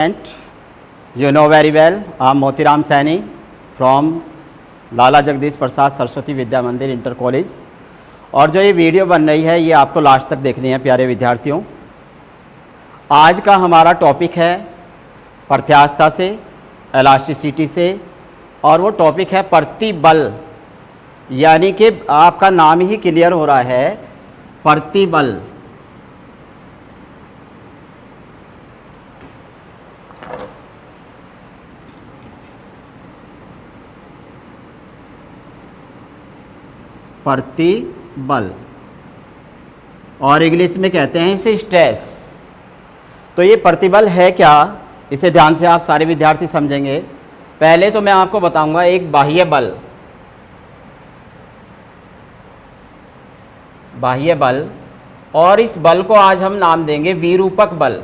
You know very well, I am Motiram Saini from लाला जगदीश प्रसाद सरस्वती विद्या मंदिर inter college. और जो ये वीडियो बन रही है ये आपको लास्ट तक देखनी है प्यारे विद्यार्थियों। आज का हमारा टॉपिक है प्रत्यास्थता से, इलास्टिसिटी से, और वो टॉपिक है प्रतिबल। यानी कि आपका नाम ही क्लियर हो रहा है, प्रतिबल। प्रतिबल और इंग्लिश में कहते हैं इसे स्ट्रेस। तो ये प्रतिबल है क्या, इसे ध्यान से आप सारे विद्यार्थी समझेंगे। पहले तो मैं आपको बताऊंगा एक बाह्य बल, बाह्य बल, और इस बल को आज हम नाम देंगे विरूपक बल,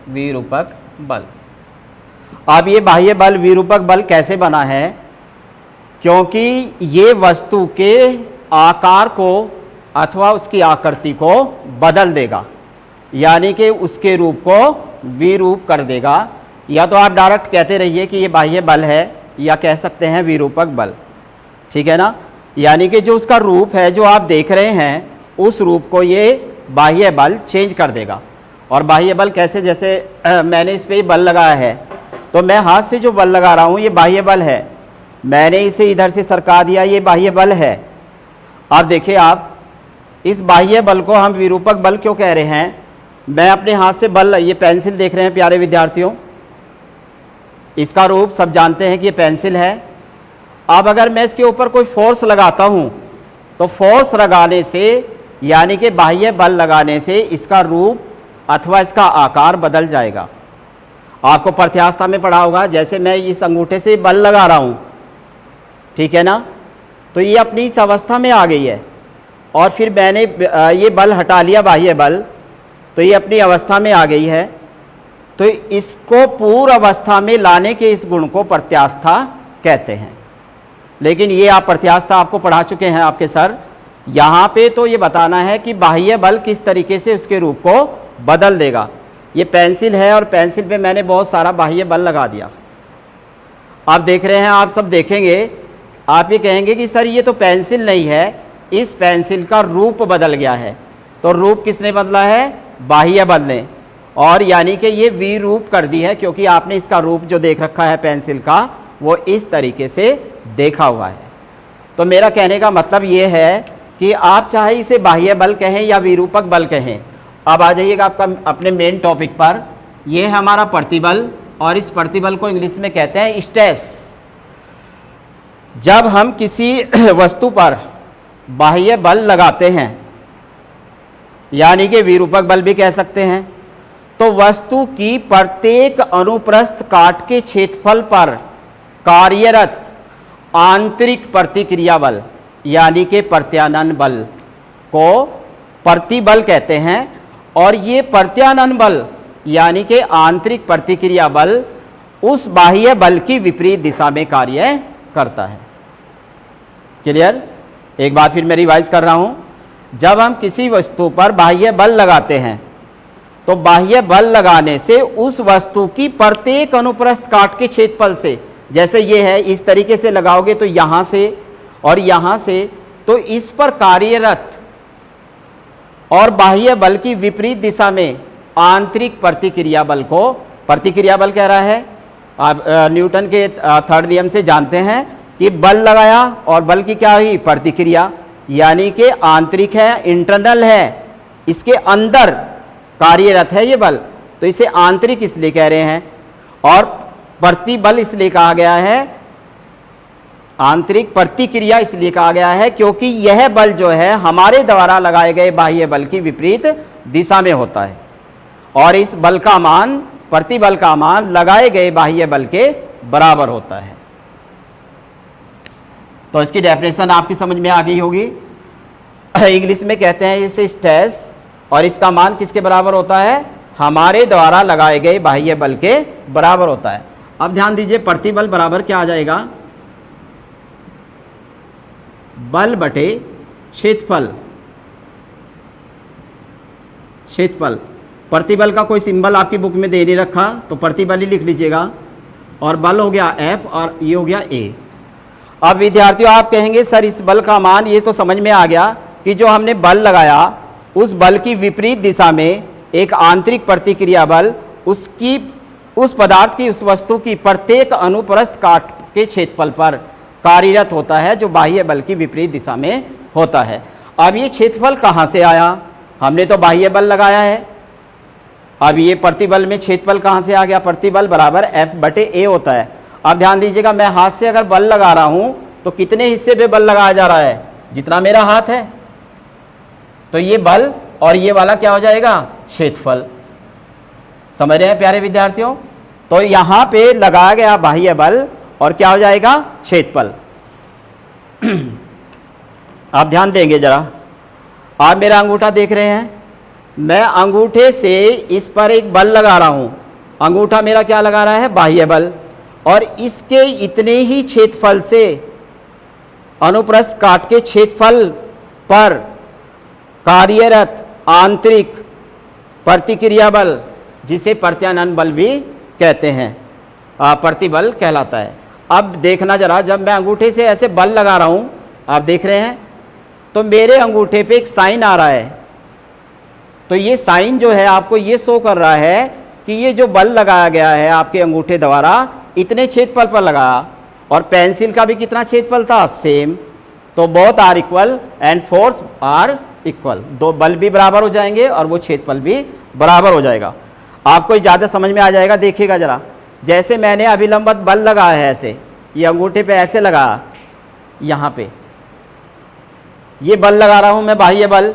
विरूपक बल। अब ये बाह्य बल विरूपक बल कैसे बना है, क्योंकि ये वस्तु के आकार को अथवा उसकी आकृति को बदल देगा, यानी कि उसके रूप को विरूप कर देगा। या तो आप डायरेक्ट कहते रहिए कि ये बाह्य बल है, या कह सकते हैं विरूपक बल, ठीक है ना। यानी कि जो उसका रूप है जो आप देख रहे हैं, उस रूप को ये बाह्य बल चेंज कर देगा। और बाह्य बल कैसे, जैसे मैंने इस पर बल लगाया है, तो मैं हाथ से जो बल लगा रहा हूँ ये बाह्य बल है। मैंने इसे इधर से सरका दिया, ये बाह्य बल है। अब देखिए आप, इस बाह्य बल को हम विरूपक बल क्यों कह रहे हैं। मैं अपने हाथ से बल, ये पेंसिल देख रहे हैं प्यारे विद्यार्थियों, इसका रूप सब जानते हैं कि ये पेंसिल है। अब अगर मैं इसके ऊपर कोई फोर्स लगाता हूँ, तो फोर्स लगाने से, यानी कि बाह्य बल लगाने से इसका रूप अथवा इसका आकार बदल जाएगा। आपको प्रत्यास्थता में पढ़ा होगा, जैसे मैं इस अंगूठे से बल लगा रहा हूँ, ठीक है ना, तो ये अपनी इस अवस्था में आ गई है। और फिर मैंने ये बल हटा लिया, बाह्य बल, तो ये अपनी अवस्था में आ गई है। तो इसको पूर्व अवस्था में लाने के इस गुण को प्रत्यास्थता कहते हैं। लेकिन ये आप प्रत्यास्थता आपको पढ़ा चुके हैं आपके सर। यहाँ पे तो ये बताना है कि बाह्य बल किस तरीके से उसके रूप को बदल देगा। ये पेंसिल है और पेंसिल पे मैंने बहुत सारा बाह्य बल लगा दिया। आप देख रहे हैं, आप सब देखेंगे, आप ये कहेंगे कि सर ये तो पेंसिल नहीं है, इस पेंसिल का रूप बदल गया है। तो रूप किसने बदला है, बाह्य बल ने। और यानी कि ये विरूप कर दी है, क्योंकि आपने इसका रूप जो देख रखा है पेंसिल का, वो इस तरीके से देखा हुआ है। तो मेरा कहने का मतलब ये है कि आप चाहे इसे बाह्य बल कहें या विरूपक बल कहें। अब आ जाइएगा आपका अपने मेन टॉपिक पर। यह है हमारा प्रतिबल, और इस प्रतिबल को इंग्लिश में कहते हैं स्ट्रेस। जब हम किसी वस्तु पर बाह्य बल लगाते हैं, यानी कि विरूपक बल भी कह सकते हैं, तो वस्तु की प्रत्येक अनुप्रस्थ काट के क्षेत्रफल पर कार्यरत आंतरिक प्रतिक्रिया बल, यानी कि प्रत्यानयन बल को प्रतिबल कहते हैं। और ये प्रत्यानयन बल यानी कि आंतरिक प्रतिक्रिया बल उस बाह्य बल की विपरीत दिशा में कार्य करता है। क्लियर? एक बार फिर मैं रिवाइज कर रहा हूं। जब हम किसी वस्तु पर बाह्य बल लगाते हैं, तो बाह्य बल लगाने से उस वस्तु की प्रत्येक अनुप्रस्थ काट के क्षेत्रफल से, जैसे ये है, इस तरीके से लगाओगे तो यहां से और यहां से, तो इस पर कार्यरत और बाह्य बल की विपरीत दिशा में आंतरिक प्रतिक्रिया बल को प्रतिक्रिया बल कह रहा है। आप न्यूटन के थर्ड नियम से जानते हैं कि बल लगाया और बल की क्या हुई, प्रतिक्रिया। यानी कि आंतरिक है, इंटरनल है, इसके अंदर कार्यरत है ये बल, तो इसे आंतरिक इसलिए कह रहे हैं। और प्रतिबल इसलिए कहा गया है, आंतरिक प्रतिक्रिया इसलिए कहा गया है, क्योंकि यह बल जो है हमारे द्वारा लगाए गए बाह्य बल की विपरीत दिशा में होता है। और इस बल का मान, प्रतिबल का मान लगाए गए बाह्य बल के बराबर होता है। तो इसकी डेफिनेशन आपकी समझ में आ गई होगी। इंग्लिश में कहते हैं इसे स्ट्रेस, और इसका मान किसके बराबर होता है, हमारे द्वारा लगाए गए बाह्य बल के बराबर होता है। अब ध्यान दीजिए, प्रतिबल बराबर क्या आ जाएगा, बल बटे क्षेत्रफल। क्षेत्रफल प्रतिबल का कोई सिंबल आपकी बुक में दे नहीं रखा, तो प्रतिबल ही लिख लीजिएगा। और बल हो गया F और ये हो गया A। अब विद्यार्थियों आप कहेंगे सर इस बल का मान, ये तो समझ में आ गया कि जो हमने बल लगाया उस बल की विपरीत दिशा में एक आंतरिक प्रतिक्रिया बल उसकी उस पदार्थ की उस वस्तु की प्रत्येक अनुप्रस्थ काट के क्षेत्रफल पर कार्यरत होता है, जो बाह्य बल की विपरीत दिशा में होता है। अब ये क्षेत्रफल कहाँ से आया? हमने तो बाह्य बल लगाया है। अब ये प्रतिबल में क्षेत्रफल कहाँ से आ गया? प्रतिबल बराबर F/A होता है। अब ध्यान दीजिएगा, मैं हाथ से अगर बल लगा रहा हूं तो कितने हिस्से पे बल लगाया जा रहा है? जितना मेरा हाथ है। तो ये बल और ये वाला क्या हो जाएगा? क्षेत्रफल। समझ रहे हैं प्यारे विद्यार्थियों? तो यहां पे लगाया गया बाह्य बल और क्या हो जाएगा? क्षेत्रफल। आप ध्यान देंगे जरा, आप मेरा अंगूठा देख रहे हैं, मैं अंगूठे से इस पर एक बल लगा रहा हूं। अंगूठा मेरा क्या लगा रहा है? बाह्य बल। और इसके इतने ही क्षेत्रफल से अनुप्रस्थ काट के क्षेत्रफल पर कार्यरत आंतरिक प्रतिक्रिया बल, जिसे प्रत्यानयन बल भी कहते हैं, प्रतिबल कहलाता है। अब देखना जरा, जब मैं अंगूठे से ऐसे बल लगा रहा हूं, आप देख रहे हैं, तो मेरे अंगूठे पे एक साइन आ रहा है। तो ये साइन जो है आपको ये शो कर रहा है कि ये जो बल लगाया गया है आपके अंगूठे द्वारा इतने क्षेत्रफल पर लगाया। और पेंसिल का भी कितना क्षेत्रफल था? सेम। तो both are equal and force are equal. दो बल भी बराबर हो जाएंगे और वो क्षेत्रफल भी बराबर हो जाएगा। आपको ज़्यादा समझ में आ जाएगा। देखिएगा जरा, जैसे मैंने अभिलंबत बल लगाया है, ऐसे ये अंगूठे पे ऐसे लगाया, यहाँ पे ये बल लगा रहा हूँ मैं, बाह्य बल।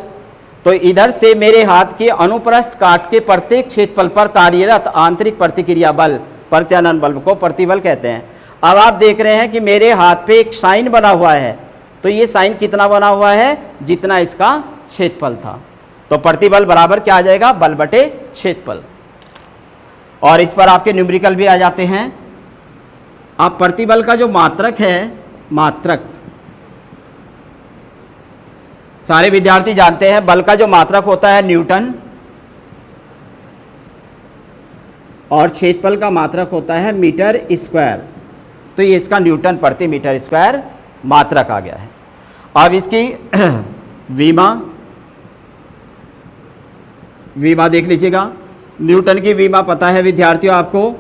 तो इधर से मेरे हाथ के अनुप्रस्थ काट के प्रत्येक क्षेत्रफल पर कार्यरत आंतरिक प्रतिक्रिया बल, प्रत्यानयन बल को प्रतिबल कहते हैं। अब आप देख रहे हैं कि मेरे हाथ पे एक साइन बना हुआ है। तो ये साइन कितना बना हुआ है? जितना इसका क्षेत्रफल था। तो प्रतिबल बराबर क्या आ जाएगा? बल बटे क्षेत्रफल। और इस पर आपके न्यूमेरिकल भी आ जाते हैं। अब प्रतिबल का जो मात्रक है, मात्रक सारे विद्यार्थी जानते हैं, बल का जो मात्रक होता है न्यूटन, और क्षेत्रफल का मात्रक होता है मीटर स्क्वायर। तो ये इसका न्यूटन प्रति मीटर स्क्वायर मात्रक आ गया है। अब इसकी विमा देख लीजिएगा। न्यूटन की विमा पता है विद्यार्थियों आपको?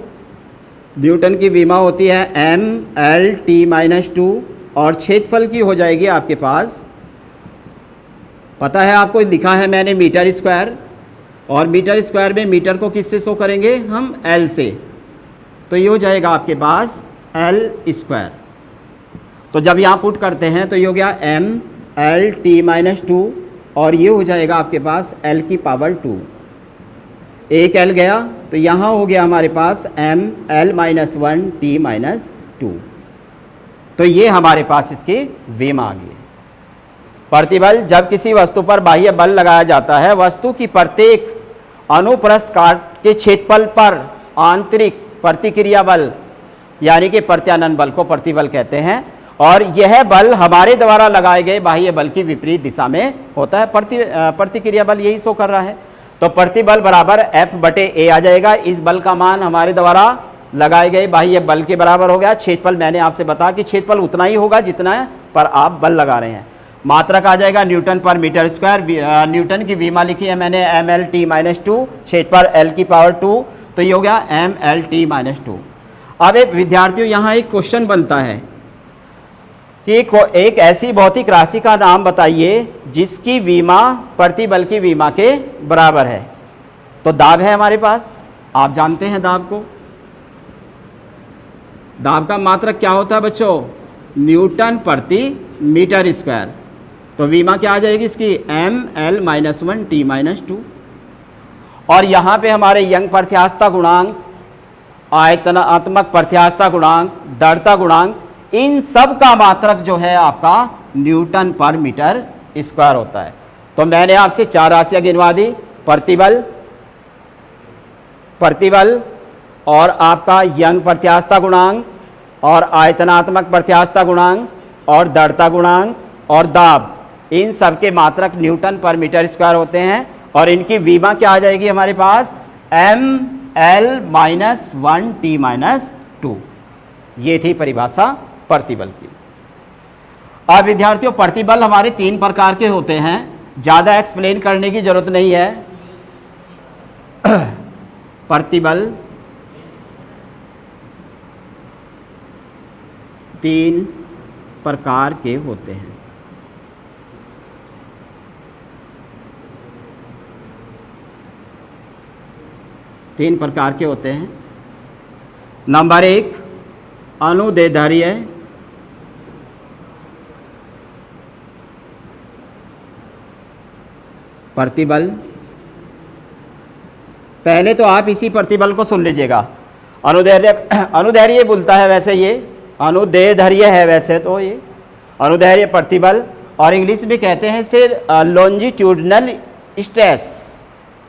न्यूटन की विमा होती है mL/T-2 और क्षेत्रफल की हो जाएगी आपके पास, पता है आपको, लिखा है मैंने मीटर स्क्वायर। और मीटर स्क्वायर में मीटर को किससे शो करेंगे हम? L से। तो ये हो जाएगा आपके पास L²। तो जब यहाँ पुट करते हैं तो ये हो गया mL/T-2 और ये हो जाएगा आपके पास L⁻²। एक L गया तो यहाँ हो गया हमारे पास mL-1T-2। तो ये हमारे पास इसकी विमा आ गई। प्रतिबल, जब किसी वस्तु पर बाह्य बल लगाया जाता है, वस्तु की प्रत्येक अनुप्रस्थ काट के क्षेत्रफल पर आंतरिक प्रतिक्रिया बल यानी कि प्रत्यानयन बल को प्रतिबल कहते हैं। और यह बल हमारे द्वारा लगाए गए बाह्य बल की विपरीत दिशा में होता है। प्रतिक्रिया बल यही शो कर रहा है। तो प्रतिबल बराबर F/A आ जाएगा। इस बल का मान हमारे द्वारा लगाए गए बाह्य बल के बराबर हो गया। क्षेत्रफल मैंने आपसे बताया कि क्षेत्रफल उतना ही होगा जितना पर आप बल लगा रहे हैं। मात्रक आ जाएगा न्यूटन पर मीटर स्क्वायर। न्यूटन की विमा लिखी है मैंने mL/T-2, क्षेत्रफल L⁻²। तो ये हो गया mL/T-2। अब एक विद्यार्थियों यहाँ एक क्वेश्चन बनता है कि एक ऐसी भौतिक राशि का नाम बताइए जिसकी विमा प्रतिबल की विमा के बराबर है। तो दाब है हमारे पास, आप जानते हैं दाब को। दाब का मात्रक क्या होता है बच्चों? न्यूटन प्रति मीटर स्क्वायर। तो विमा क्या आ जाएगी इसकी? mL-1T-2। और यहाँ पे हमारे यंग प्रत्यास्थता गुणांक, आयतनात्मक प्रत्यास्थता गुणांक, दृढ़ता गुणांक, इन सब का मात्रक जो है आपका न्यूटन पर मीटर स्क्वायर होता है। तो मैंने आपसे 4 राशियां गिनवा दी, प्रतिबल और आपका यंग प्रत्यास्थता गुणांक और आयतनात्मक प्रत्यास्थता गुणांक और दृढ़ता गुणांक और दाब, इन सब के मात्रक न्यूटन पर मीटर स्क्वायर होते हैं। और इनकी विमा क्या आ जाएगी हमारे पास, ml-1t-2। ये थी परिभाषा प्रतिबल की। अब विद्यार्थियों, प्रतिबल हमारे 3 प्रकार के होते हैं, ज़्यादा एक्सप्लेन करने की जरूरत नहीं है। प्रतिबल 3 प्रकार के होते हैं। तीन प्रकार के होते हैं। नंबर 1 अनुदैर्ध्य प्रतिबल। पहले तो आप इसी प्रतिबल को सुन लीजिएगा। अनुदैर्ध्य बोलता है वैसे, ये अनुदैर्ध्य है वैसे तो ये अनुदैर्ध्य प्रतिबल, और इंग्लिश में कहते हैं इसे लॉन्जिट्यूडनल स्ट्रेस।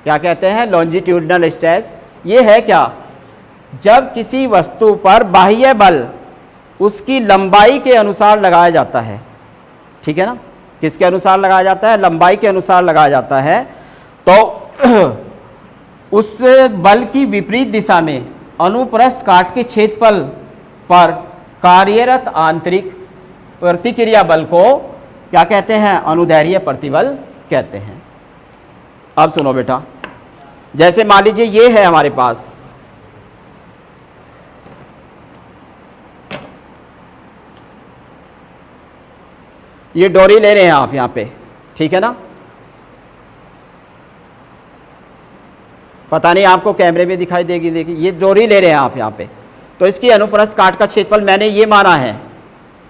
क्या कहते हैं, लॉन्जिट्यूडनल स्ट्रेस। ये है क्या, जब किसी वस्तु पर बाह्य बल उसकी लंबाई के अनुसार लगाया जाता है, ठीक है ना, किसके अनुसार लगाया जाता है, लंबाई के अनुसार लगाया जाता है, तो उस बल की विपरीत दिशा में अनुप्रस्थ काट के क्षेत्रफल पर कार्यरत आंतरिक प्रतिक्रिया बल को क्या कहते हैं, अनुदैर्ध्य प्रतिबल कहते हैं। अब सुनो बेटा, जैसे मान लीजिए ये है हमारे पास, ये डोरी ले रहे हैं आप यहां पे, ठीक है ना, पता नहीं आपको कैमरे में दिखाई देगी, देखिए ये डोरी ले रहे हैं आप यहां पे, तो इसकी अनुप्रस्थ काट का क्षेत्रफल मैंने ये माना है,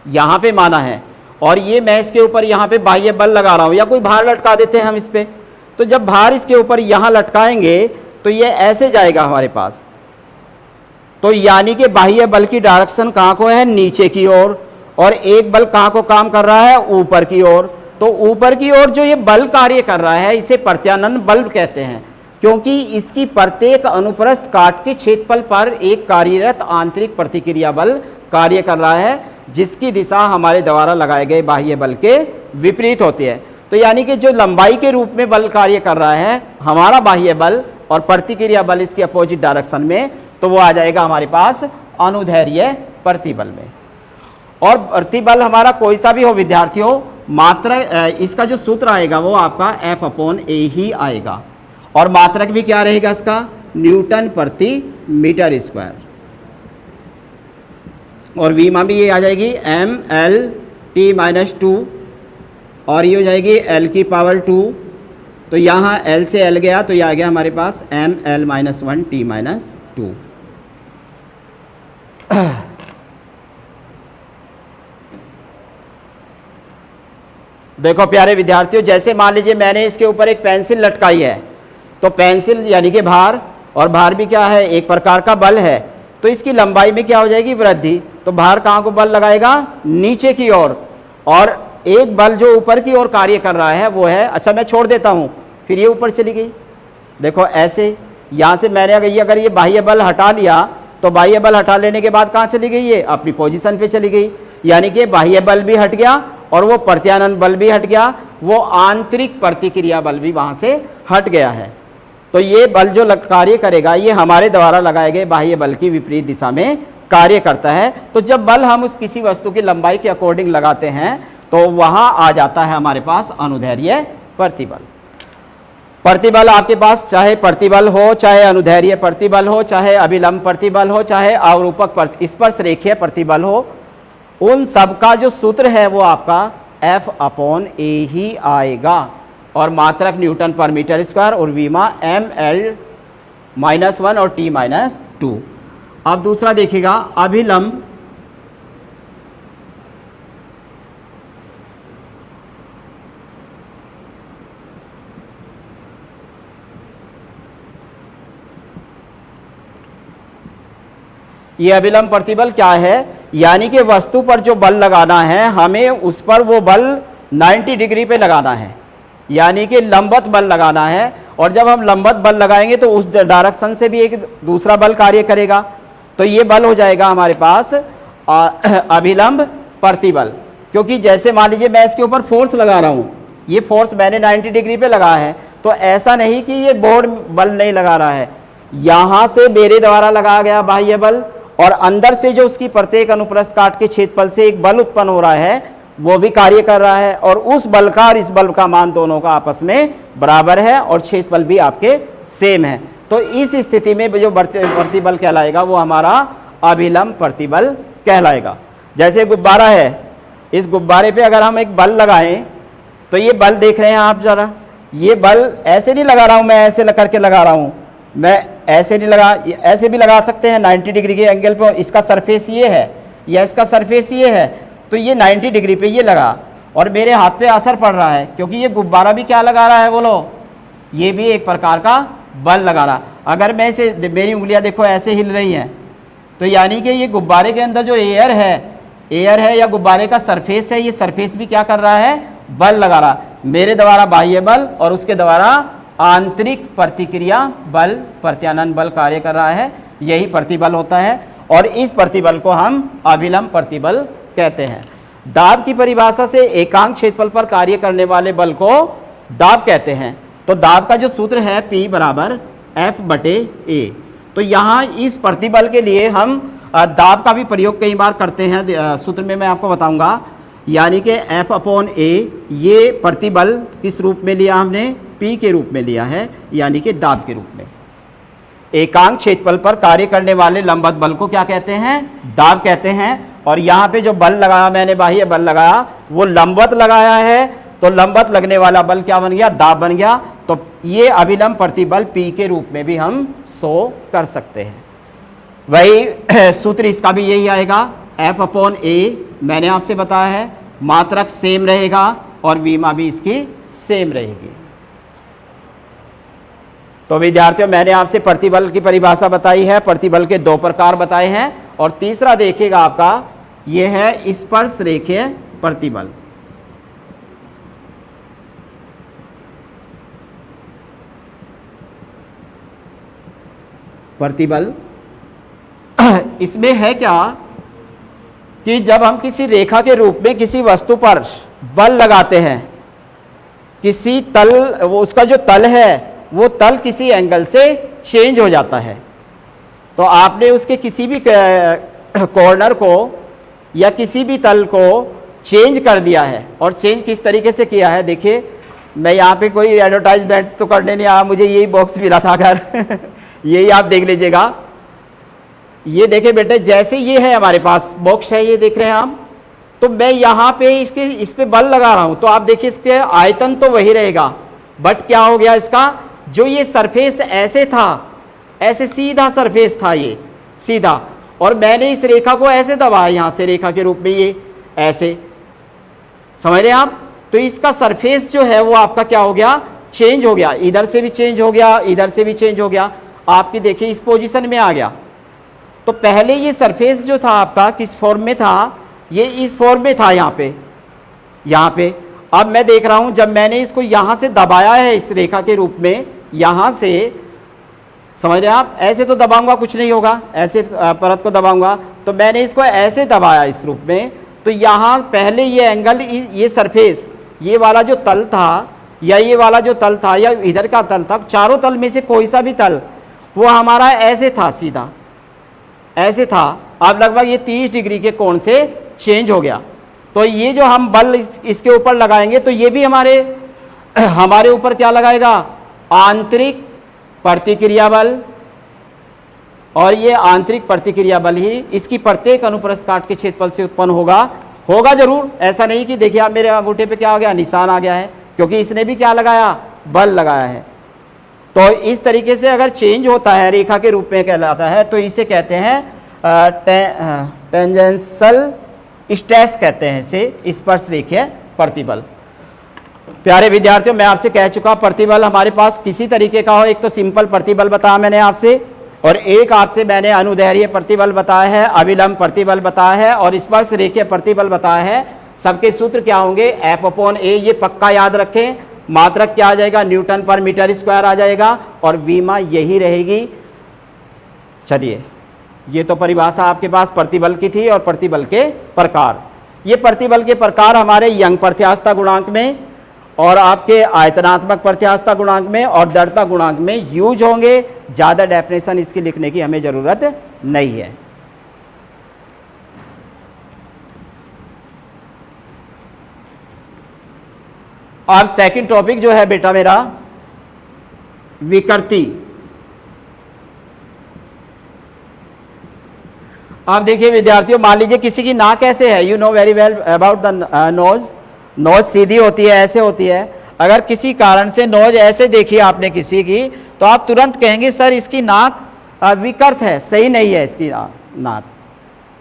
यहां पे माना है, और ये मैं इसके ऊपर यहां पे बाह्य बल लगा रहा हूं, या कोई भार लटका देते हैं हम इस पे, तो जब भार इसके ऊपर यहां लटकाएंगे तो ये ऐसे जाएगा हमारे पास, तो यानी कि बाह्य बल की डायरेक्शन कहां को है, नीचे की ओर, और एक बल कहां को काम कर रहा है, ऊपर की ओर। तो ऊपर की ओर जो ये बल कार्य कर रहा है इसे प्रत्यानयन बल कहते हैं, क्योंकि इसकी प्रत्येक अनुप्रस्थ काट के क्षेत्रफल पर एक कार्यरत आंतरिक प्रतिक्रिया बल कार्य कर रहा है, जिसकी दिशा हमारे द्वारा लगाए गए बाह्य बल के विपरीत होती है। तो यानी कि जो लंबाई के रूप में बल कार्य कर रहा है हमारा बाह्य बल, और प्रतिक्रिया बल इसकी अपोजिट डायरेक्शन में, तो वो आ जाएगा हमारे पास अनुदैर्ध्य प्रतिबल में। और प्रतिबल हमारा कोई सा भी हो विद्यार्थियों, मात्रक इसका जो सूत्र आएगा वो आपका F/A ही आएगा, और मात्रक भी क्या रहेगा इसका, न्यूटन प्रति मीटर स्क्वायर, और विमा भी ये आ जाएगी mL-T-2, और ये हो जाएगी L⁻²। तो यहाँ L से L गया तो ये आ गया हमारे पास mL-1T-2। देखो प्यारे विद्यार्थियों, जैसे मान लीजिए मैंने इसके ऊपर एक पेंसिल लटकाई है, तो पेंसिल यानी कि भार, और भार भी क्या है, एक प्रकार का बल है, तो इसकी लंबाई में क्या हो जाएगी, वृद्धि। तो भार कहाँ को बल लगाएगा, नीचे की ओर, और एक बल जो ऊपर की ओर कार्य कर रहा है वो है, अच्छा मैं छोड़ देता हूँ, फिर ये ऊपर चली गई, देखो ऐसे, यहाँ से मैंने अगर ये बाह्य बल हटा लिया, तो बाह्य बल हटा लेने के बाद कहाँ चली गई, ये अपनी पोजीशन पे चली गई, यानी कि बाह्य बल भी हट गया और वो प्रत्यानयन बल भी हट गया, वो आंतरिक प्रतिक्रिया बल भी वहाँ से हट गया है। तो ये बल जो कार्य करेगा ये हमारे द्वारा लगाए गए बाह्य बल की विपरीत दिशा में कार्य करता है। तो जब बल हम उस किसी वस्तु की लंबाई के अकॉर्डिंग लगाते हैं तो वहाँ आ जाता है हमारे पास अनुदैर्ध्य प्रतिबल। प्रतिबल आपके पास चाहे प्रतिबल हो, चाहे अनुदैर्ध्य प्रतिबल हो, चाहे अभिलंब प्रतिबल हो, चाहे अवरूपक स्पर्शरेखीय प्रतिबल हो, उन सब का जो सूत्र है वो आपका F/A ही आएगा, और मात्रक न्यूटन पर मीटर स्क्वायर, और विमा mL-1 और T-2। अब दूसरा देखिएगा अभिलंब ये अभिलंब प्रतिबल क्या है, यानी कि वस्तु पर जो बल लगाना है हमें उस पर वो बल 90 डिग्री पे लगाना है, यानी कि लंबवत बल लगाना है, और जब हम लंबवत बल लगाएंगे तो उस डायरेक्शन से भी एक दूसरा बल कार्य करेगा, तो ये बल हो जाएगा हमारे पास अभिलंब प्रतिबल। क्योंकि जैसे मान लीजिए मैं इसके ऊपर फोर्स लगा रहा हूँ, ये फोर्स मैंने 90 डिग्री पे लगा है, तो ऐसा नहीं कि ये बोर्ड बल नहीं लगा रहा है, यहां से मेरे द्वारा लगाया गया बाह्य बल और अंदर से जो उसकी प्रत्येक अनुप्रस्थ काट के क्षेत्रफल से एक बल उत्पन्न हो रहा है वो भी कार्य कर रहा है, और उस बल का और इस बल का मान दोनों का आपस में बराबर है और क्षेत्रफल भी आपके सेम है। तो इस स्थिति में जो प्रतिबल कहलाएगा वो हमारा अभिलंब प्रतिबल कहलाएगा। जैसे गुब्बारा है, इस गुब्बारे पे अगर हम एक बल लगाएं तो ये बल देख रहे हैं आप जरा, ये बल ऐसे नहीं लगा रहा हूं मैं, ऐसे करके लगा रहा हूं मैं, ऐसे नहीं लगा, ऐसे भी लगा सकते हैं 90 डिग्री के एंगल पे, इसका सरफेस ये है या इसका सरफेस ये है, तो ये 90 डिग्री पे ये लगा और मेरे हाथ पे असर पड़ रहा है क्योंकि ये गुब्बारा भी क्या लगा रहा है बोलो, ये भी एक प्रकार का बल लगा रहा। अगर मैं इसे, मेरी उंगलियां देखो ऐसे हिल रही हैं, तो यानी कि ये गुब्बारे के अंदर जो एयर है या गुब्बारे का सरफेस है, ये सरफेस भी क्या कर रहा है, बल लगा रहा, मेरे द्वारा बाह्य बल और उसके द्वारा आंतरिक प्रतिक्रिया बल, प्रत्यानयन बल कार्य कर रहा है, यही प्रतिबल होता है और इस प्रतिबल को हम अभिलंब प्रतिबल कहते हैं। दाब की परिभाषा से एकांक क्षेत्रफल पर कार्य करने वाले बल को दाब कहते हैं। तो दाब का जो सूत्र है P बराबर F/A। तो यहाँ इस प्रतिबल के लिए हम दाब का भी प्रयोग कई बार करते हैं, सूत्र में मैं आपको बताऊंगा, यानी कि F/A ये प्रतिबल किस रूप में लिया हमने, P के रूप में लिया है, यानी कि दाब के रूप में। एकांक क्षेत्रफल पर कार्य करने वाले लंबवत बल को क्या कहते हैं, दाब कहते हैं। और यहाँ पे जो बल लगाया मैंने, बाह्य बल लगाया, वो लंबवत लगाया है, तो लंबवत लगने वाला बल क्या बन गया, दाब बन गया। तो ये अभिलंब प्रतिबल P के रूप में भी हम शो कर सकते हैं। वही सूत्र इसका भी यही आएगा, F/A मैंने आपसे बताया है, मात्रक सेम रहेगा और विमा भी इसकी सेम रहेगी। तो विद्यार्थियों मैंने आपसे प्रतिबल की परिभाषा बताई है, प्रतिबल के दो प्रकार बताए हैं, और तीसरा देखिएगा आपका यह है स्पर्श रेखीय प्रतिबल। प्रतिबल इसमें है क्या कि जब हम किसी रेखा के रूप में किसी वस्तु पर बल लगाते हैं, किसी तल, उसका जो तल है वो तल किसी एंगल से चेंज हो जाता है, तो आपने उसके किसी भी कॉर्नर को या किसी भी तल को चेंज कर दिया है। और चेंज किस तरीके से किया है, देखिए मैं यहाँ पे कोई एडवर्टाइजमेंट तो करने नहीं आया, मुझे यही बॉक्स मिला था अगर यही आप देख लीजिएगा। ये देखे बेटे, जैसे ये है हमारे पास बॉक्स है, ये देख रहे हैं हम, तो मैं यहाँ पे इस पे बल लगा रहा हूँ, तो आप देखिए इसके आयतन तो वही रहेगा, बट क्या हो गया इसका, जो ये सरफेस ऐसे था, ऐसे सीधा सरफेस था ये सीधा, और मैंने इस रेखा को ऐसे दबाया यहाँ से रेखा के रूप में, ये ऐसे, समझ रहे हैं आप। तो इसका सरफेस जो है वो आपका क्या हो गया, चेंज हो गया, इधर से भी चेंज हो गया, इधर से भी चेंज हो गया, आपकी देखिए इस पोजीशन में आ गया। तो पहले ये सरफेस जो था आपका किस फॉर्म में था, ये इस फॉर्म में था यहाँ पे। अब मैं देख रहा हूँ जब मैंने इसको यहाँ से दबाया है इस रेखा के रूप में, यहाँ से, समझ रहे हैं आप, ऐसे तो दबाऊंगा कुछ नहीं होगा, ऐसे परत को दबाऊंगा, तो मैंने इसको ऐसे दबाया इस रूप में, तो यहाँ पहले ये एंगल, ये सरफेस, ये वाला जो तल था या ये वाला जो तल था या इधर का तल था, चारों तल में से कोई सा भी तल वो हमारा ऐसे था, सीधा ऐसे था। अब लगभग ये 30 डिग्री के कोण से चेंज हो गया। तो ये जो हम बल इसके ऊपर लगाएंगे तो ये भी हमारे ऊपर क्या लगाएगा, आंतरिक प्रतिक्रिया बल, और ये आंतरिक प्रतिक्रिया बल ही इसकी प्रत्येक अनुप्रस्थ काट के क्षेत्रफल से उत्पन्न होगा जरूर। ऐसा नहीं कि देखिए आप मेरे अंगूठे पे क्या हो गया, निशान आ गया है, क्योंकि इसने भी क्या लगाया, बल लगाया है। तो इस तरीके से अगर चेंज होता है, रेखा के रूप में कहलाता है, तो इसे कहते हैं टेंजेंशियल स्ट्रेस कहते हैं इसे, स्पर्श रेखीय प्रतिबल। प्यारे विद्यार्थियों मैं आपसे कह चुका, प्रतिबल हमारे पास किसी तरीके का हो, एक तो सिंपल प्रतिबल बताया मैंने आपसे, और एक आपसे मैंने अनुदैर्ध्य प्रतिबल बताया है, अभिलंब प्रतिबल बताया है, और स्पर्श रेखीय प्रतिबल बताया है। सबके सूत्र क्या होंगे, F/A, ये पक्का याद रखें। मात्रक क्या आ जाएगा, न्यूटन पर मीटर स्क्वायर आ जाएगा, और विमा यही रहेगी। चलिए, ये तो परिभाषा आपके पास प्रतिबल की थी और प्रतिबल के प्रकार। ये प्रतिबल के प्रकार हमारे यंग प्रत्यास्थता गुणांक में और आपके आयतनात्मक प्रत्यास्थता गुणांक में और दृढ़ता गुणांक में यूज होंगे। ज़्यादा डेफिनेशन इसकी लिखने की हमें ज़रूरत नहीं है। और सेकंड टॉपिक जो है बेटा मेरा विकृति। आप देखिए विद्यार्थियों, मान लीजिए किसी की नाक ऐसे है, you know very well about the nose. Nose सीधी होती है, ऐसे होती है। अगर किसी कारण से नोज ऐसे देखी आपने किसी की, तो आप तुरंत कहेंगे सर इसकी नाक विकृत है, सही नहीं है इसकी नाक।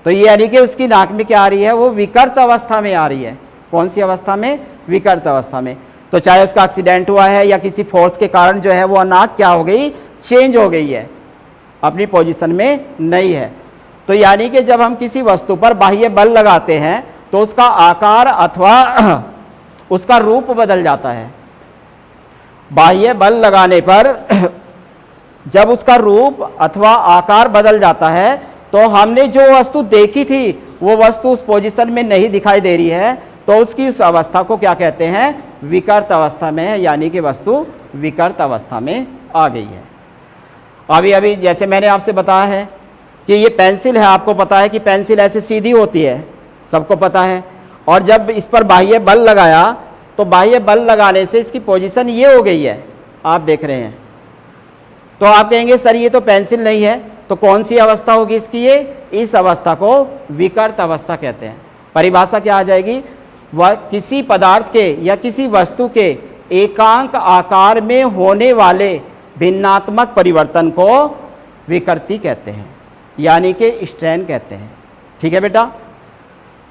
तो ये यानी कि उसकी नाक में क्या आ रही है, वो विकृत अवस्था में आ रही है। कौन सी अवस्था में? विकृत अवस्था में। तो चाहे उसका एक्सीडेंट हुआ है या किसी फोर्स के कारण जो है वो नाक क्या हो गई, चेंज हो गई है, अपनी पोजीशन में नहीं है। तो यानी कि जब हम किसी वस्तु पर बाह्य बल लगाते हैं तो उसका आकार अथवा उसका रूप बदल जाता है। बाह्य बल लगाने पर जब उसका रूप अथवा आकार बदल जाता है तो हमने जो वस्तु देखी थी वो वस्तु उस पोजीशन में नहीं दिखाई दे रही है, तो उसकी उस अवस्था को क्या कहते हैं, विकृत अवस्था में है, यानी कि वस्तु विकृत अवस्था में आ गई है। अभी अभी जैसे मैंने आपसे बताया है कि ये पेंसिल है, आपको पता है कि पेंसिल ऐसे सीधी होती है, सबको पता है। और जब इस पर बाह्य बल लगाया तो बाह्य बल लगाने से इसकी पोजीशन ये हो गई है, आप देख रहे हैं। तो आप कहेंगे सर ये तो पेंसिल नहीं है, तो कौन सी अवस्था होगी इसकी? ये इस अवस्था को विकृत अवस्था कहते हैं। परिभाषा क्या आ जाएगी? वह किसी पदार्थ के या किसी वस्तु के एकांक आकार में होने वाले भिन्नात्मक परिवर्तन को विकृति कहते हैं, यानी कि स्ट्रेन कहते हैं। ठीक है बेटा।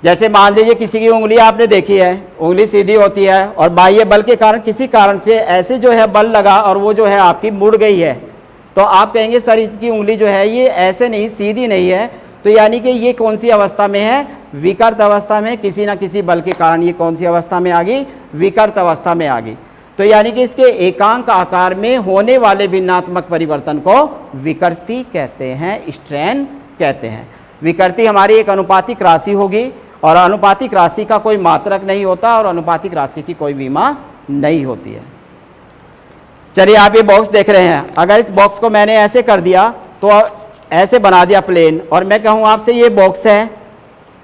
जैसे मान लीजिए किसी की उंगली आपने देखी है, उंगली सीधी होती है और बाह्य बल के कारण किसी कारण से ऐसे जो है बल लगा और वो जो है आपकी मुड़ गई है, तो आप कहेंगे सर इसकी उंगली जो है ये ऐसे नहीं, सीधी नहीं है। तो यानी कि ये कौन सी अवस्था में है? विकृत अवस्था में। किसी ना किसी बल के कारण ये कौन सी अवस्था में आ गई? विकृत अवस्था में आ गई। तो यानी कि इसके एकांक आकार में होने वाले भिन्नात्मक परिवर्तन को विकृति कहते हैं, स्ट्रेन कहते हैं। विकृति हमारी एक अनुपातिक राशि होगी और अनुपातिक राशि का कोई मात्रक नहीं होता और अनुपातिक राशि की कोई विमा नहीं होती है। चलिए आप ये बॉक्स देख रहे हैं, अगर इस बॉक्स को मैंने ऐसे कर दिया तो ऐसे बना दिया प्लेन, और मैं कहूँ आपसे ये बॉक्स है,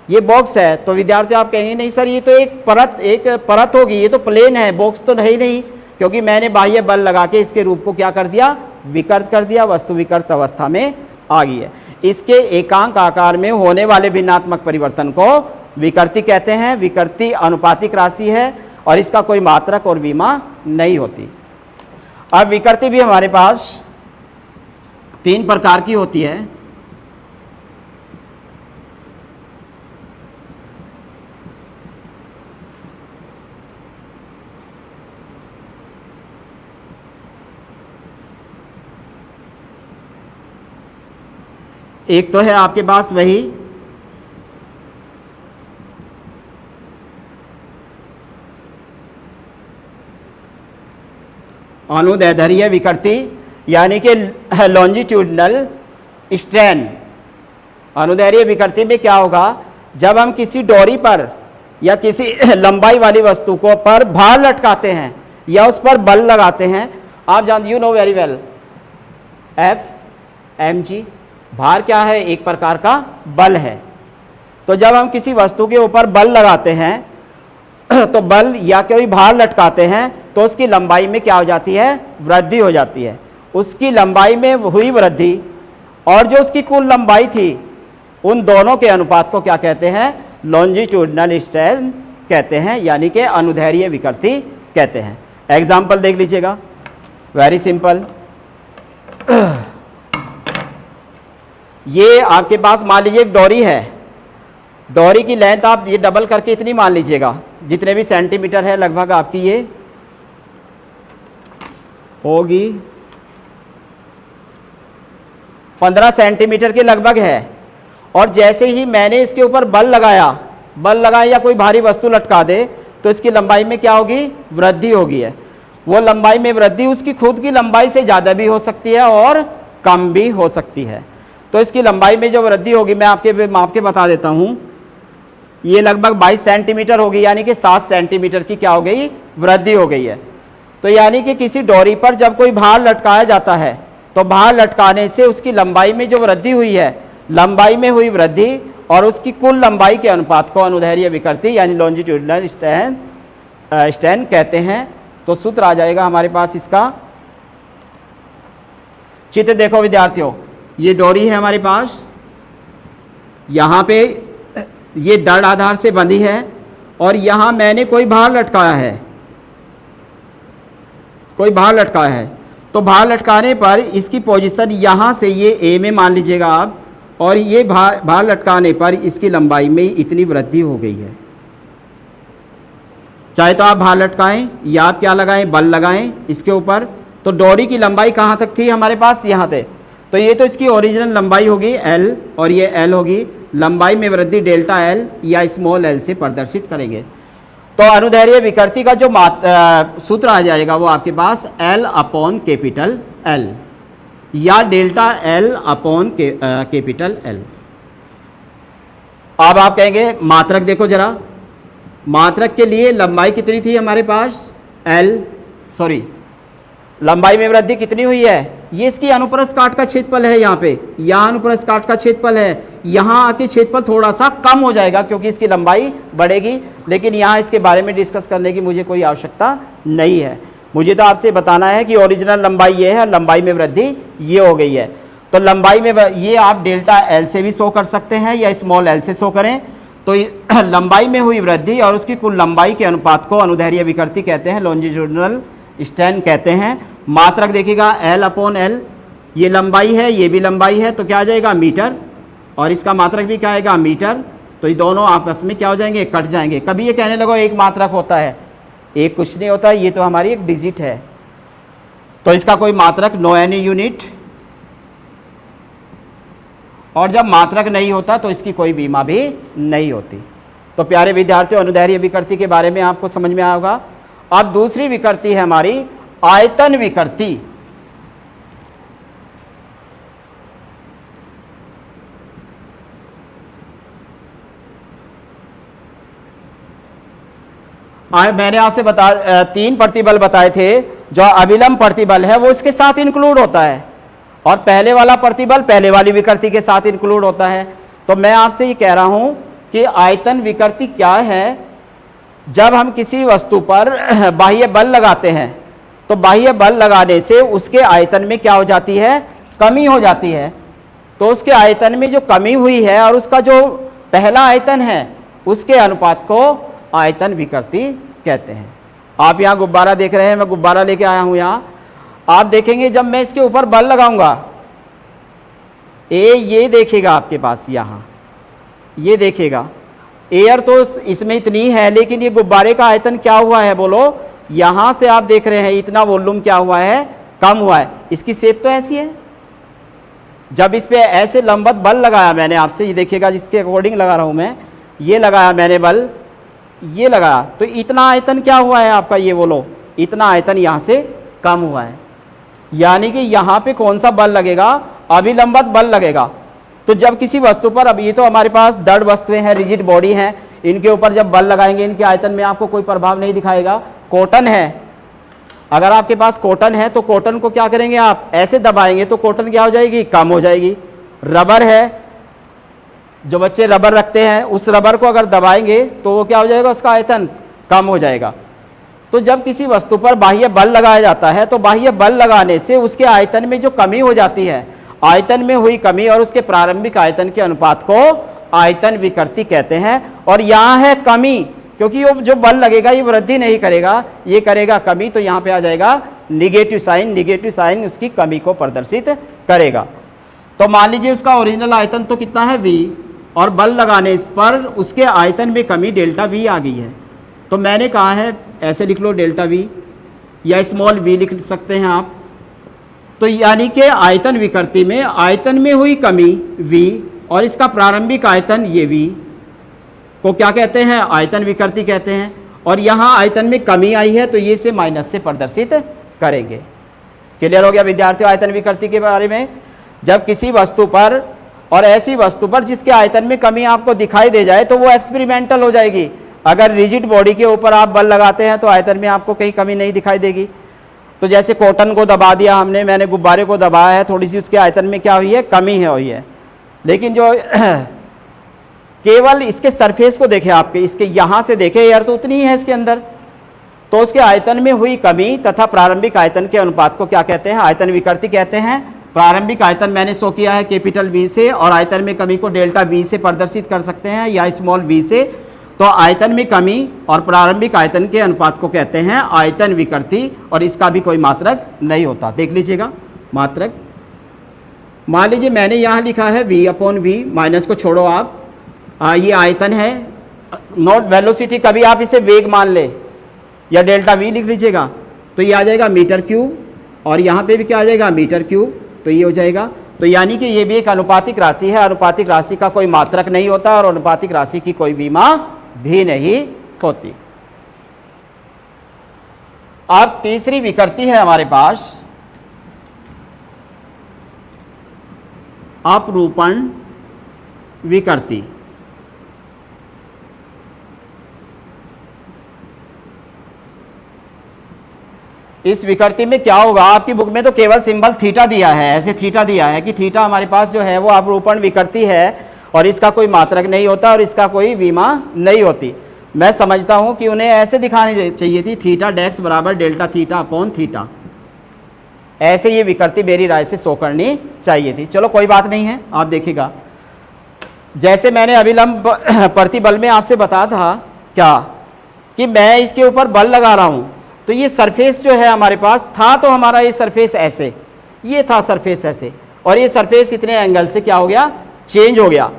ये बॉक्स है, तो विद्यार्थी आप कहेंगे नहीं सर ये तो एक परत होगी, ये तो प्लेन है, बॉक्स तो है ही नहीं, क्योंकि मैंने बाह्य बल लगा के इसके रूप को क्या कर दिया? विकृत कर दिया, वस्तु विकृत अवस्था में आ गई है। इसके एकांक आकार में होने वाले भिन्नात्मक परिवर्तन को विकृति कहते हैं। विकृति अनुपातिक राशि है और इसका कोई मात्रक और विमा नहीं होती। अब विकृति भी हमारे पास 3 प्रकार की होती है। एक तो है आपके पास वही अनुदैर्ध्य विकृति, यानी कि लॉन्जिट्यूडनल स्ट्रेन। अनुदैर्ध्य विकृति में क्या होगा? जब हम किसी डोरी पर या किसी लंबाई वाली वस्तु को पर भार लटकाते हैं या उस पर बल लगाते हैं, आप जानते, you know very well, F mg, भार क्या है? एक प्रकार का बल है। तो जब हम किसी वस्तु के ऊपर बल लगाते हैं तो बल या कोई भार लटकाते हैं तो उसकी लंबाई में क्या हो जाती है? वृद्धि हो जाती है। उसकी लंबाई में हुई वृद्धि और जो उसकी कुल लंबाई थी, उन दोनों के अनुपात को क्या कहते हैं? लॉन्जिट्यूडनल स्ट्रेन कहते हैं, यानी कि अनुदैर्ध्य विकृति कहते हैं। एग्जाम्पल देख लीजिएगा, वेरी सिंपल। ये आपके पास मान लीजिए एक डोरी है, डोरी की लेंथ आप ये डबल करके इतनी मान लीजिएगा, जितने भी सेंटीमीटर है लगभग आपकी ये होगी 15 सेंटीमीटर के लगभग है। और जैसे ही मैंने इसके ऊपर बल लगाया या कोई भारी वस्तु लटका दे तो इसकी लंबाई में क्या होगी? वृद्धि होगी है। वो लंबाई में वृद्धि उसकी खुद की लंबाई से ज़्यादा भी हो सकती है और कम भी हो सकती है। तो इसकी लंबाई में जो वृद्धि होगी, मैं आपके माप के बता देता हूँ, ये लगभग 22 सेंटीमीटर होगी, यानी कि 7 सेंटीमीटर की क्या हो गई? वृद्धि हो गई है। तो यानी कि किसी डोरी पर जब कोई भार लटकाया जाता है तो भार लटकाने से उसकी लंबाई में जो वृद्धि हुई है, लंबाई में हुई वृद्धि और उसकी कुल लंबाई के अनुपात को अनुदैर्ध्य विकृति यानी लॉन्जिट्यूडिनल स्ट्रेन कहते हैं। तो सूत्र आ जाएगा हमारे पास इसका। चित्र देखो विद्यार्थियों, ये डोरी है हमारे पास, यहाँ पे ये दृढ़ आधार से बंधी है और यहाँ मैंने कोई भार लटकाया है, कोई भार लटकाया है। तो भार लटकाने पर इसकी पोजीशन यहाँ से ये ए में मान लीजिएगा आप, और ये भार लटकाने पर इसकी लंबाई में इतनी वृद्धि हो गई है। चाहे तो आप भार लटकाएं या आप क्या लगाएं, बल लगाएं इसके ऊपर। तो डोरी की लंबाई कहाँ तक थी हमारे पास, यहाँ थे। तो ये तो इसकी ओरिजिनल लंबाई होगी एल और ये एल होगी। लंबाई में वृद्धि डेल्टा एल या स्मॉल एल से प्रदर्शित करेंगे। तो अनुदैर्ध्य विकृति का जो सूत्र आ जाएगा वो आपके पास एल अपॉन कैपिटल एल या delta L upon capital L. अब आप कहेंगे मात्रक देखो जरा, मात्रक के लिए लंबाई कितनी थी हमारे पास लंबाई में वृद्धि कितनी हुई है, ये इसकी अनुप्रस्थ काट का क्षेत्रफल है। यहाँ पे यहाँ अनुप्रस्थ काट का क्षेत्रफल है, यहाँ आके क्षेत्रफल थोड़ा सा कम हो जाएगा क्योंकि इसकी लंबाई बढ़ेगी, लेकिन यहाँ इसके बारे में डिस्कस करने की मुझे कोई आवश्यकता नहीं है। मुझे तो आपसे बताना है कि ओरिजिनल लंबाई ये है, लंबाई में वृद्धि ये हो गई है। तो लंबाई में ये आप डेल्टा एल से भी शो कर सकते हैं या स्मॉल एल से शो करें। तो लंबाई में हुई वृद्धि और उसकी कुल लंबाई के अनुपात को अनुदैर्ध्य विकृति कहते हैं, लॉन्जिट्यूडिनल स्ट्रेन कहते हैं। मात्रक देखिएगा एल अपॉन एल, ये लंबाई है ये भी लंबाई है, तो क्या आ जाएगा मीटर, और इसका मात्रक भी क्या आएगा मीटर। तो ये दोनों आपस में क्या हो जाएंगे, कट जाएंगे। कभी ये कहने लगो एक मात्रक होता है, एक कुछ नहीं होता, ये तो हमारी एक डिजिट है, तो इसका कोई मात्रक नो एनी यूनिट। और जब मात्रक नहीं होता तो इसकी कोई बीमा भी नहीं होती। तो प्यारे विद्यार्थियों, अनुदैर्ध्य विकृति के बारे में आपको समझ में आया होगा। अब दूसरी विकृति है हमारी आयतन विकृति। मैंने आपसे तीन प्रतिबल बताए थे। जो अभिलंब प्रतिबल है वो इसके साथ इंक्लूड होता है, और पहले वाला प्रतिबल पहले वाली विकृति के साथ इंक्लूड होता है। तो मैं आपसे ये कह रहा हूं कि आयतन विकृति क्या है। जब हम किसी वस्तु पर बाह्य बल लगाते हैं तो बाह्य बल लगाने से उसके आयतन में क्या हो जाती है, कमी हो जाती है। तो उसके आयतन में जो कमी हुई है और उसका जो पहला आयतन है उसके अनुपात को आयतन विकृति कहते हैं। आप यहाँ गुब्बारा देख रहे हैं, मैं गुब्बारा लेके आया हूँ यहाँ। आप देखेंगे जब मैं इसके ऊपर बल लगाऊंगा, ये देखेगा आपके पास, यहाँ ये देखेगा एयर तो इसमें इतनी है, लेकिन ये गुब्बारे का आयतन क्या हुआ है बोलो, यहाँ से आप देख रहे हैं इतना वॉल्यूम क्या हुआ है, कम हुआ है। इसकी शेप तो ऐसी है। जब इस पे ऐसे लंबवत बल लगाया मैंने, आपसे ये देखिएगा जिसके अकॉर्डिंग लगा रहा हूँ मैं, ये लगाया मैंने बल, ये लगाया, तो इतना आयतन क्या हुआ है आपका, ये बोलो इतना आयतन यहाँ से कम हुआ है। यानी कि यहाँ पे कौन सा बल लगेगा, अभिलंबत बल लगेगा। तो जब किसी वस्तु पर, अब ये तो हमारे पास दृढ़ वस्तुएं हैं, रिजिड बॉडी हैं, इनके ऊपर जब बल लगाएंगे इनके आयतन में आपको कोई प्रभाव नहीं दिखाएगा। कॉटन है, अगर आपके पास कॉटन है तो कॉटन को क्या करेंगे आप, ऐसे दबाएंगे तो कॉटन क्या हो जाएगी, कम हो जाएगी। रबर है, जो बच्चे रबर रखते हैं उस रबर को अगर दबाएंगे तो वो क्या हो जाएगा, उसका आयतन कम हो जाएगा। तो जब किसी वस्तु पर बाह्य बल लगाया जाता है तो बाह्य बल लगाने से उसके आयतन में जो कमी हो जाती है, आयतन में हुई कमी और उसके प्रारंभिक आयतन के अनुपात को आयतन विकृति कहते हैं। और यहाँ है कमी, क्योंकि वो जो बल लगेगा ये वृद्धि नहीं करेगा, ये करेगा कमी, तो यहाँ पे आ जाएगा निगेटिव साइन। निगेटिव साइन उसकी कमी को प्रदर्शित करेगा। तो मान लीजिए उसका ओरिजिनल आयतन तो कितना है v, और बल लगाने पर उसके आयतन में कमी डेल्टा v आ गई है। तो मैंने कहा है ऐसे लिख लो डेल्टा v, या स्मॉल v लिख सकते हैं आप। तो यानी कि आयतन विकृति में आयतन में हुई कमी v और इसका प्रारंभिक आयतन ये v को क्या कहते हैं, आयतन विकृति कहते हैं। और यहाँ आयतन में कमी आई है तो ये से माइनस से प्रदर्शित करेंगे। क्लियर हो गया विद्यार्थियों आयतन विकृति के बारे में। जब किसी वस्तु पर और ऐसी वस्तु पर जिसके आयतन में कमी आपको दिखाई दे जाए तो वो एक्सपेरिमेंटल हो जाएगी। अगर रिजिड बॉडी के ऊपर आप बल लगाते हैं तो आयतन में आपको कहीं कमी नहीं दिखाई देगी। तो जैसे कॉटन को दबा दिया हमने, मैंने गुब्बारे को दबाया है, थोड़ी सी उसके आयतन में क्या हुई है, कमी है हुई है। लेकिन जो केवल इसके सरफेस को देखें, आपके इसके यहाँ से देखें, एयर तो उतनी ही है इसके अंदर, तो उसके आयतन में हुई कमी तथा प्रारंभिक आयतन के अनुपात को क्या कहते हैं, आयतन विकृति कहते हैं। प्रारंभिक आयतन मैंने शो किया है कैपिटल V से, और आयतन में कमी को डेल्टा V से प्रदर्शित कर सकते हैं या स्मॉल v से। तो आयतन में कमी और प्रारंभिक आयतन के अनुपात को कहते हैं आयतन विकृति, और इसका भी कोई मात्रक नहीं होता। देख लीजिएगा मात्रक, मान लीजिए मैंने यहाँ लिखा है V/V, माइनस को छोड़ो आप, ये आयतन है, नॉट वेलोसिटी, कभी आप इसे वेग मान ले या डेल्टा V लिख लीजिएगा, तो ये आ जाएगा मीटर क्यूब, और यहाँ पे भी क्या आ जाएगा, मीटर क्यूब, तो ये हो जाएगा। तो यानी कि ये भी एक अनुपातिक राशि है, अनुपातिक राशि का कोई मात्रक नहीं होता और अनुपातिक राशि की कोई विमा भी नहीं होती। अब तीसरी विकृति है हमारे पास अपरूपण विकृति। इस विकृति में क्या होगा, आपकी बुक में तो केवल सिंबल थीटा दिया है, ऐसे थीटा दिया है कि थीटा हमारे पास जो है वो अपरूपण विकृति है और इसका कोई मात्रक नहीं होता और इसका कोई विमा नहीं होती। मैं समझता हूं कि उन्हें ऐसे दिखानी चाहिए थी, थीटा डेक्स बराबर डेल्टा थीटा अपॉन थीटा, ऐसे ये विकृति मेरी राय से शो करनी चाहिए थी। चलो कोई बात नहीं है, आप देखिएगा जैसे मैंने अभिलंब प्रतिबल में आपसे बताया था क्या, कि मैं इसके ऊपर बल लगा रहा हूं, तो ये सरफेस जो है हमारे पास था, तो हमारा ये सरफेस ऐसे, ये था सरफेस ऐसे, और ये सरफेस इतने एंगल से क्या हो गया, चेंज हो गया।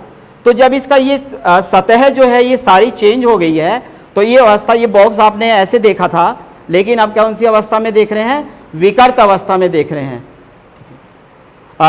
तो जब इसका ये सतह जो है ये सारी चेंज हो गई है, तो ये अवस्था, ये बॉक्स आपने ऐसे देखा था, लेकिन अब कौन सी अवस्था में देख रहे हैं, विकृत अवस्था में देख रहे हैं,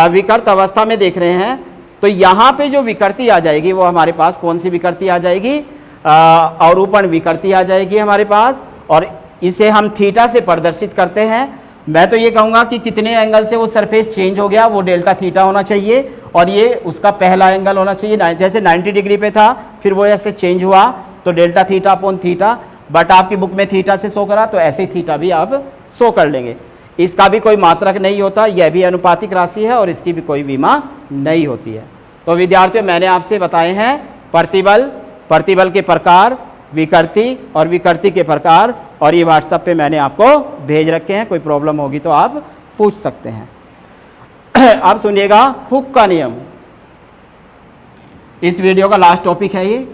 विकृत अवस्था में देख रहे हैं। तो यहाँ पे जो विकृति आ जाएगी वो हमारे पास कौन सी विकृति आ जाएगी, अवरूपण विकृति आ जाएगी हमारे पास, और इसे हम थीटा से प्रदर्शित करते हैं। मैं तो ये कहूँगा कि कितने एंगल से वो सरफेस चेंज हो गया, वो डेल्टा थीटा होना चाहिए, और ये उसका पहला एंगल होना चाहिए, जैसे 90 डिग्री पे था, फिर वो ऐसे चेंज हुआ तो delta theta upon theta, but आपकी बुक में थीटा से शो करा तो ऐसे ही थीटा भी आप शो कर लेंगे। इसका भी कोई मात्रक नहीं होता, यह भी अनुपातिक राशि है और इसकी भी कोई विमा नहीं होती है। तो विद्यार्थियों, मैंने आपसे बताए हैं प्रतिबल, प्रतिबल के प्रकार, विकृति और विकृति के प्रकार, और ये व्हाट्सएप पे मैंने आपको भेज रखे हैं, कोई प्रॉब्लम होगी तो आप पूछ सकते हैं। अब सुनिएगा हुक का नियम, इस वीडियो का लास्ट टॉपिक है ये।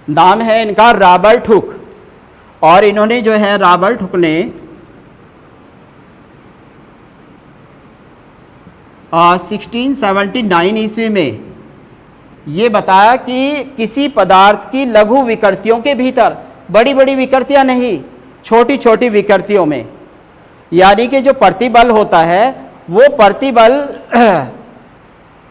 नाम है इनका रॉबर्ट हुक, और इन्होंने जो है रॉबर्ट हुक ने 1679 ईस्वी में ये बताया कि किसी पदार्थ की लघु विकृतियों के भीतर, बड़ी बड़ी विकृतियां नहीं, छोटी छोटी विकृतियों में, यानी कि जो प्रतिबल होता है वो प्रतिबल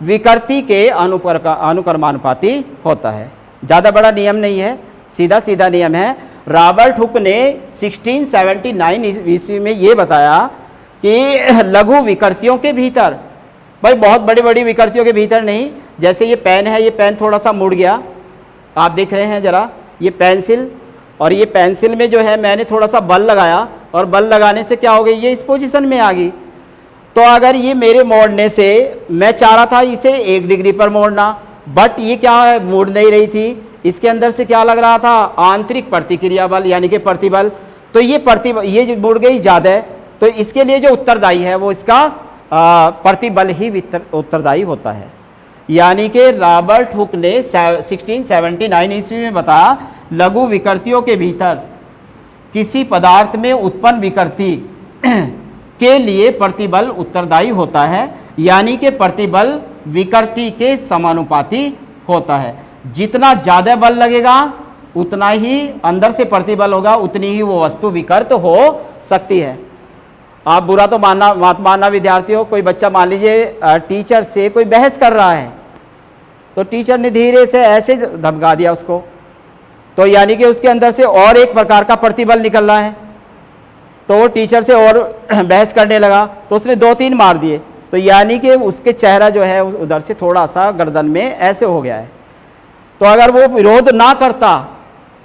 विकृति के अनुक्रमानुपाती होता है। ज़्यादा बड़ा नियम नहीं है, सीधा सीधा नियम है। रॉबर्ट हुक ने 1679 ईस्वी में ये बताया कि लघु विकृतियों के भीतर, भाई बहुत बड़ी बड़ी विकृतियों के भीतर नहीं, जैसे ये पेन है, ये पेन थोड़ा सा मुड़ गया, आप देख रहे हैं जरा, ये पेंसिल, और ये पेंसिल में जो है मैंने थोड़ा सा बल लगाया, और बल लगाने से क्या हो गई, ये इस पोजीशन में आ गई। तो अगर ये मेरे मोड़ने से, मैं चाह रहा था इसे 1 डिग्री पर मोड़ना, बट ये क्या है, मुड़ नहीं रही थी, इसके अंदर से क्या लग रहा था, आंतरिक प्रतिक्रिया बल यानी कि प्रतिबल। तो ये प्रतिबल, ये जो मुड़ गई ज़्यादा, तो इसके लिए जो उत्तरदायी है वो इसका प्रतिबल ही उत्तरदायी होता है। यानी कि रॉबर्ट हुक ने 1679 ईस्वी में बताया लघु विकृतियों के भीतर किसी पदार्थ में उत्पन्न विकृति के लिए प्रतिबल उत्तरदायी होता है, यानी कि प्रतिबल विकृति के समानुपाती होता है। जितना ज़्यादा बल लगेगा उतना ही अंदर से प्रतिबल होगा, उतनी ही वो वस्तु विकृत हो सकती है। आप बुरा तो मत मानना विद्यार्थियों, कोई बच्चा मान लीजिए टीचर से कोई बहस कर रहा है, तो टीचर ने धीरे से ऐसे धमका दिया उसको, तो यानी कि उसके अंदर से और एक प्रकार का प्रतिबल निकल रहा है, तो वो टीचर से और बहस करने लगा, तो उसने 2-3 मार दिए, तो यानी कि उसके चेहरा जो है उधर से थोड़ा सा गर्दन में ऐसे हो गया है। तो अगर वो विरोध ना करता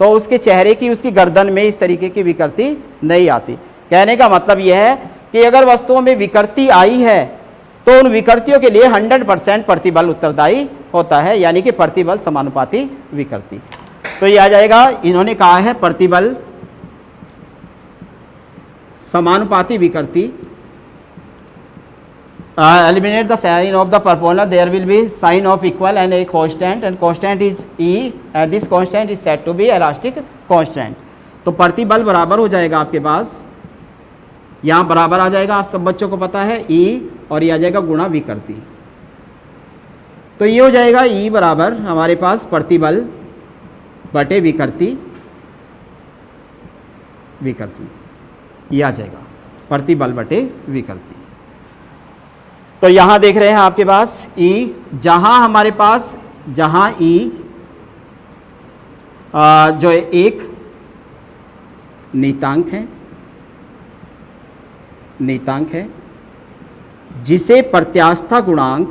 तो उसके चेहरे की, उसकी गर्दन में इस तरीके की विकृति नहीं आती। कहने का मतलब यह है कि अगर वस्तुओं में विकृति आई है तो उन विकृतियों के लिए 100% प्रतिबल उत्तरदायी होता है, यानी कि प्रतिबल समानुपाती विकृति। तो ये आ जाएगा, इन्होंने कहा है प्रतिबल समानुपाती विकृति। Eliminate the sign of the proportional, there will be sign of equal and a constant, and constant is E, and this constant is said to be elastic constant. तो प्रतिबल बराबर हो जाएगा आपके पास, यहाँ बराबर आ जाएगा, आप सब बच्चों को पता है, ई, और ये आ जाएगा गुणा विकृति। तो ये हो जाएगा ई बराबर हमारे पास प्रतिबल बटे विकृति, ये आ जाएगा प्रतिबल बटे विकृति। तो यहाँ देख रहे हैं आपके पास ई, जहाँ हमारे पास, जहाँ ई जो एक नियतांक है जिसे प्रत्यास्था गुणांक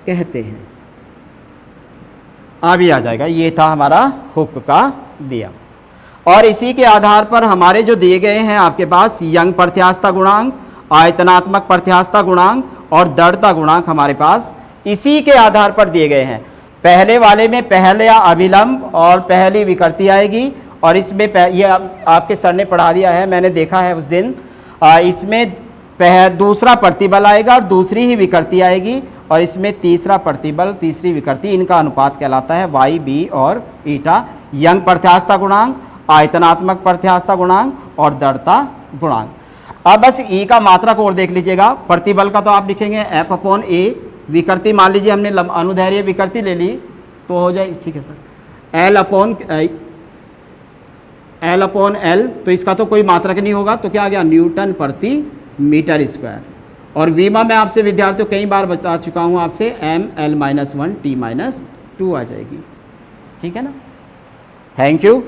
कहते हैं। अब ये आ जाएगा, ये था हमारा हुक का नियम। और इसी के आधार पर हमारे जो दिए गए हैं आपके पास यंग प्रत्यास्था गुणांक, आयतनात्मक प्रत्यास्था गुणांक और दृढ़ता गुणांक हमारे पास इसी के आधार पर दिए गए हैं। पहले वाले में पहला अभिलंब और पहली विकृति आएगी, और इसमें ये आपके सर ने पढ़ा दिया है, मैंने देखा है उस दिन। इसमें दूसरा प्रतिबल आएगा और दूसरी ही विकृति आएगी, और इसमें तीसरा प्रतिबल तीसरी विकृति, इनका अनुपात कहलाता है वाई, बी और ईटा। यंग प्रत्यास्था गुणांक, आयतनात्मक प्रत्यास्था गुणांक और दृढ़ता गुणांक। अब बस ई का मात्रक और देख लीजिएगा। प्रतिबल का तो आप लिखेंगे एफ अपॉन ए, विकृति मान लीजिए हमने अनुदैर्घ्य विकृति ले ली तो हो जाए, ठीक है सर, एल अपॉन एल, तो इसका तो कोई मात्रक नहीं होगा, तो क्या आ गया, न्यूटन प्रति मीटर स्क्वायर। और वीमा मैं आपसे विद्यार्थियों कई बार बता चुका हूँ आपसे, ml-1 t-2 आ जाएगी, ठीक है ना। Thank you.